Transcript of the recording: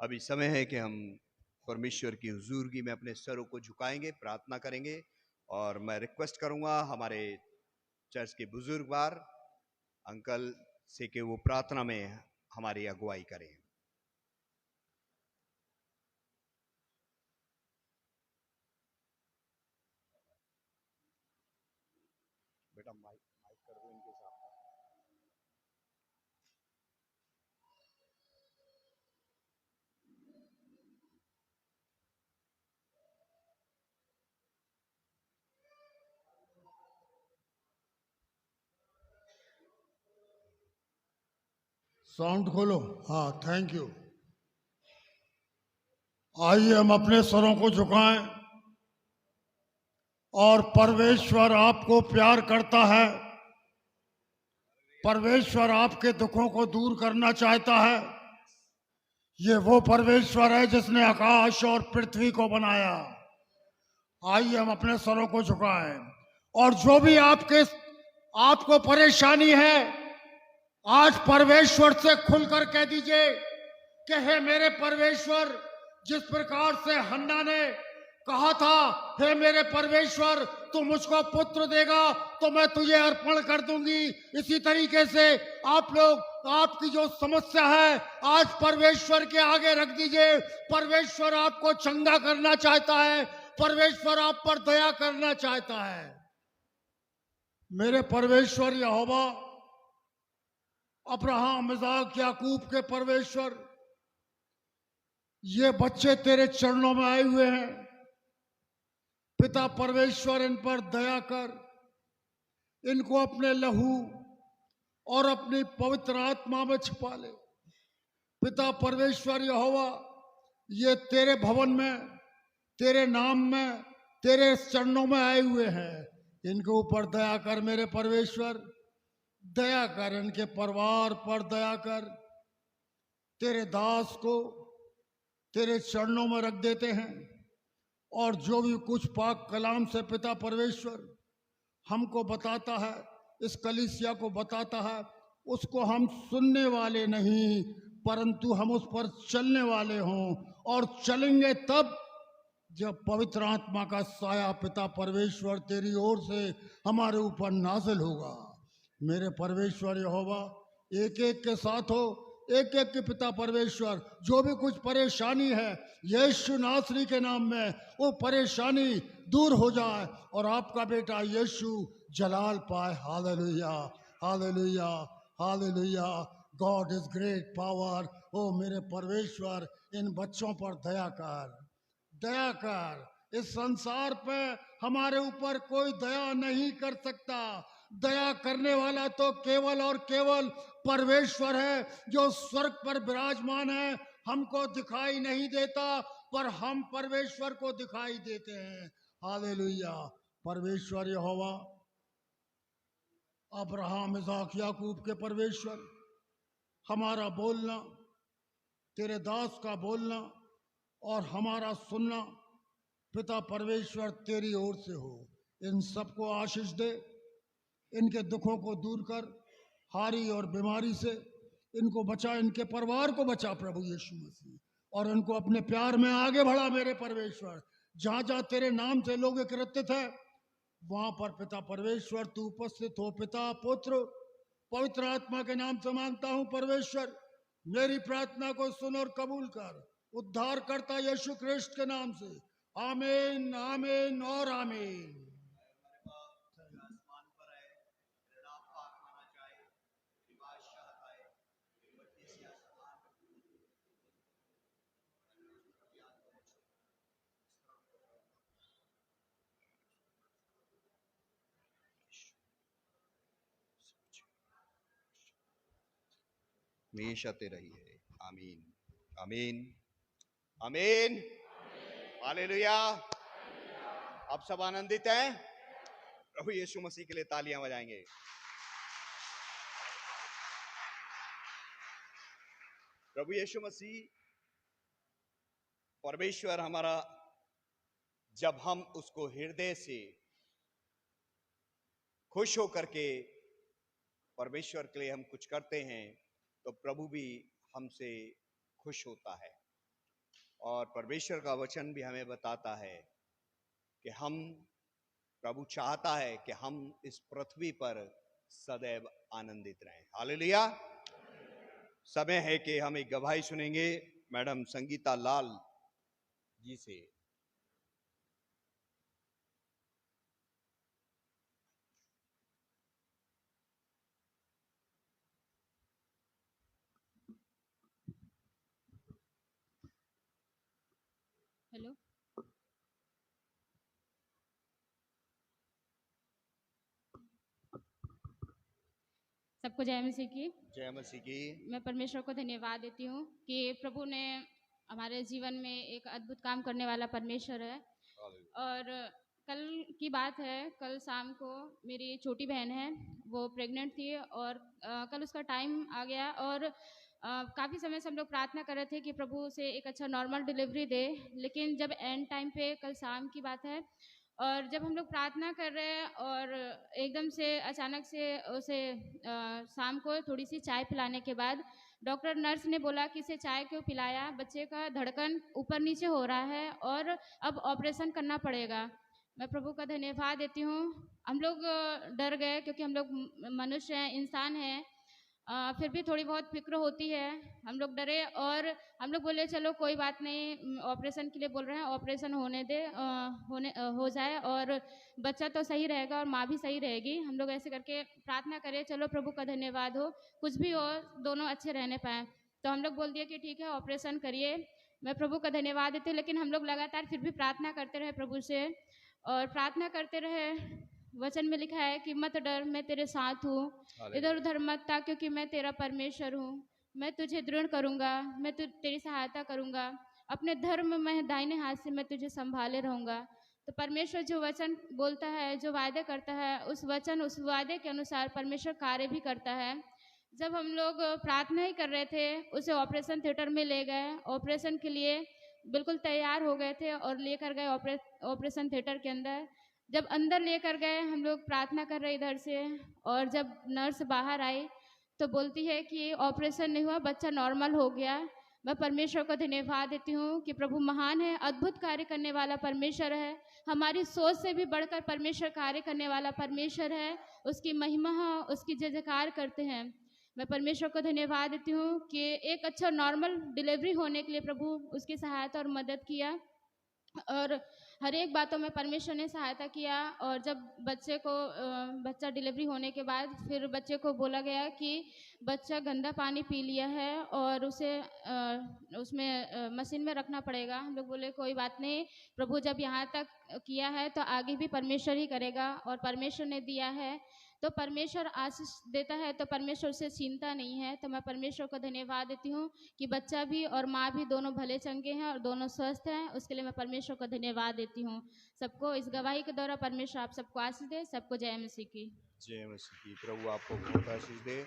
अभी समय है कि हम परमेश्वर की हुजूरगी में अपने सरों को झुकाएंगे, प्रार्थना करेंगे। और मैं रिक्वेस्ट करूंगा हमारे चर्च के बुजुर्गवार अंकल से कि वो प्रार्थना में हमारी अगुवाई करें। बेटा माइक माइक कर दो इनके साथ। साउंड खोलो। हाँ, थैंक यू। आइए हम अपने स्वरों को झुकाएं और परमेश्वर आपको प्यार करता है। परमेश्वर आपके दुखों को दूर करना चाहता है। ये वो परमेश्वर है जिसने आकाश और पृथ्वी को बनाया। आइए हम अपने स्वरों को झुकाएं और जो भी आपको परेशानी है, आज परमेश्वर से खुलकर कह दीजिए कि हे मेरे परमेश्वर, जिस प्रकार से हन्ना ने कहा था, हे मेरे परमेश्वर तू मुझको पुत्र देगा तो मैं तुझे अर्पण कर दूंगी, इसी तरीके से आप लोग आपकी जो समस्या है आज परमेश्वर के आगे रख दीजिए। परमेश्वर आपको चंगा करना चाहता है, परमेश्वर आप पर दया करना चाहता है। मेरे परमेश्वर यहोवा, अब्राहम, इसहाक, याकूब के परमेश्वर, ये बच्चे तेरे चरणों में आए हुए हैं। पिता परमेश्वर इन पर दया कर, इनको अपने लहू और अपनी पवित्र आत्मा में छिपा ले। पिता परमेश्वर यहोवा, ये तेरे भवन में, तेरे नाम में, तेरे चरणों में आए हुए हैं। इनके ऊपर दया कर मेरे परमेश्वर, दया कर, इनके परिवार पर दया कर। तेरे दास को तेरे चरणों में रख देते हैं और जो भी कुछ पाक कलाम से पिता परमेश्वर हमको बताता है, इस कलीसिया को बताता है, उसको हम सुनने वाले नहीं परंतु हम उस पर चलने वाले हों, और चलेंगे तब जब पवित्र आत्मा का साया पिता परमेश्वर तेरी ओर से हमारे ऊपर नाजिल होगा। मेरे परमेश्वर यहोवा, एक एक के साथ हो, एक एक के पिता परमेश्वर, जो भी कुछ परेशानी है यीशु नासरी के नाम में वो परेशानी दूर हो जाए और आपका बेटा यीशु जलाल पाए। हालेलुया, हालेलुया, हालेलुया। God is great power. ओ मेरे परमेश्वर, इन बच्चों पर दया कर, दया कर। इस संसार पे हमारे ऊपर कोई दया नहीं कर सकता। दया करने वाला तो केवल और केवल परमेश्वर है जो स्वर्ग पर विराजमान है। हमको दिखाई नहीं देता पर हम परमेश्वर को दिखाई देते हैं। हालेलुया। परमेश्वर यहोवा, अब्राहम, इसहाक, याकूब के परमेश्वर, हमारा बोलना, तेरे दास का बोलना और हमारा सुनना पिता परमेश्वर तेरी ओर से हो। इन सबको आशीष दे, इनके दुखों को दूर कर, हारी और बीमारी से इनको बचा, इनके परिवार को बचा प्रभु यीशु मसीह, और इनको अपने प्यार में आगे बढ़ा मेरे परमेश्वर। जहाँ जहाँ तेरे नाम से लोग एकत्रित हैं वहाँ पर पिता परमेश्वर तू उपस्थित हो। पिता, पुत्र, पवित्र आत्मा के नाम से मांगता हूँ परमेश्वर, मेरी प्रार्थना को सुन और कबूल कर, उद्धार करता यीशु ख्रिस्ट के नाम से। आमीन, आमीन और आमीन। हमेशा तेरा ही है। आमीन, आमीन, आमीन। हालेलुया। आप सब आनंदित हैं? प्रभु यीशु मसीह के लिए तालियां बजाएंगे। प्रभु यीशु मसीह परमेश्वर हमारा, जब हम उसको हृदय से खुश होकर के परमेश्वर के लिए हम कुछ करते हैं तो प्रभु भी हमसे खुश होता है। और परमेश्वर का वचन भी हमें बताता है कि प्रभु चाहता है कि हम इस पृथ्वी पर सदैव आनंदित रहें। हालेलुया। समय है कि हम एक गवाही सुनेंगे मैडम संगीता लाल जी से। हेलो, सबको जय मसीह की। जय मसीह की। मैं परमेश्वर को धन्यवाद देती हूँ कि प्रभु ने हमारे जीवन में एक अद्भुत काम करने वाला परमेश्वर है। और कल की बात है, कल शाम को मेरी छोटी बहन है, वो प्रेग्नेंट थी और कल उसका टाइम आ गया और काफ़ी समय से हम लोग प्रार्थना कर रहे थे कि प्रभु उसे एक अच्छा नॉर्मल डिलीवरी दे। लेकिन जब एंड टाइम पे कल शाम की बात है और जब हम लोग प्रार्थना कर रहे हैं और एकदम से अचानक से उसे शाम को थोड़ी सी चाय पिलाने के बाद डॉक्टर नर्स ने बोला कि इसे चाय क्यों पिलाया, बच्चे का धड़कन ऊपर नीचे हो रहा है और अब ऑपरेशन करना पड़ेगा। मैं प्रभु का धन्यवाद देती हूँ। हम लोग डर गए क्योंकि हम लोग मनुष्य हैं, इंसान हैं, फिर भी थोड़ी बहुत फिक्र होती है। हम लोग डरे और हम लोग बोले चलो कोई बात नहीं, ऑपरेशन के लिए बोल रहे हैं, ऑपरेशन होने दे, हो जाए और बच्चा तो सही रहेगा और माँ भी सही रहेगी। हम लोग ऐसे करके प्रार्थना करें, चलो प्रभु का धन्यवाद हो, कुछ भी हो दोनों अच्छे रहने पाए। तो हम लोग बोल दिए कि ठीक है ऑपरेशन करिए। मैं प्रभु का धन्यवाद देती हूँ। लेकिन हम लोग लगातार फिर भी प्रार्थना करते रहे प्रभु से और प्रार्थना करते रहे। वचन में लिखा है कि मत डर, मैं तेरे साथ हूँ, इधर उधर मत ता, क्योंकि मैं तेरा परमेश्वर हूँ। मैं तुझे दृढ़ करूँगा, मैं तेरी सहायता करूँगा, अपने धर्म में दाहिने हाथ से मैं तुझे संभाले रहूँगा। तो परमेश्वर जो वचन बोलता है, जो वायदे करता है, उस वचन उस वायदे के अनुसार परमेश्वर कार्य भी करता है। जब हम लोग प्रार्थना ही कर रहे थे, उसे ऑपरेशन थिएटर में ले गए, ऑपरेशन के लिए बिल्कुल तैयार हो गए थे और लेकर गए ऑपरेशन थिएटर के अंदर। जब अंदर लेकर गए, हम लोग प्रार्थना कर रहे इधर से, और जब नर्स बाहर आई तो बोलती है कि ऑपरेशन नहीं हुआ, बच्चा नॉर्मल हो गया। मैं परमेश्वर को धन्यवाद देती हूँ कि प्रभु महान है, अद्भुत कार्य करने वाला परमेश्वर है, हमारी सोच से भी बढ़कर परमेश्वर कार्य करने वाला परमेश्वर है। उसकी महिमा, उसकी जय जयकार करते हैं। मैं परमेश्वर को धन्यवाद देती हूँ कि एक अच्छा नॉर्मल डिलीवरी होने के लिए प्रभु उसकी सहायता और मदद किया और हर एक बातों में परमेश्वर ने सहायता किया। और जब बच्चा डिलीवरी होने के बाद फिर बच्चे को बोला गया कि बच्चा गंदा पानी पी लिया है और उसे उसमें मशीन में रखना पड़ेगा। हम लोग बोले कोई बात नहीं, प्रभु जब यहाँ तक किया है तो आगे भी परमेश्वर ही करेगा और परमेश्वर ने दिया है तो परमेश्वर आशीष देता है, तो परमेश्वर से चिंता नहीं है। तो मैं परमेश्वर को धन्यवाद देती हूँ कि बच्चा भी और माँ भी दोनों भले चंगे हैं और दोनों स्वस्थ हैं। उसके लिए मैं परमेश्वर को धन्यवाद देती हूँ। सबको इस गवाही के द्वारा परमेश्वर आप सबको आशीष दे। सबको जय मसीह की। जय मसीह की। प्रभु आपको बहुत आशीष दे।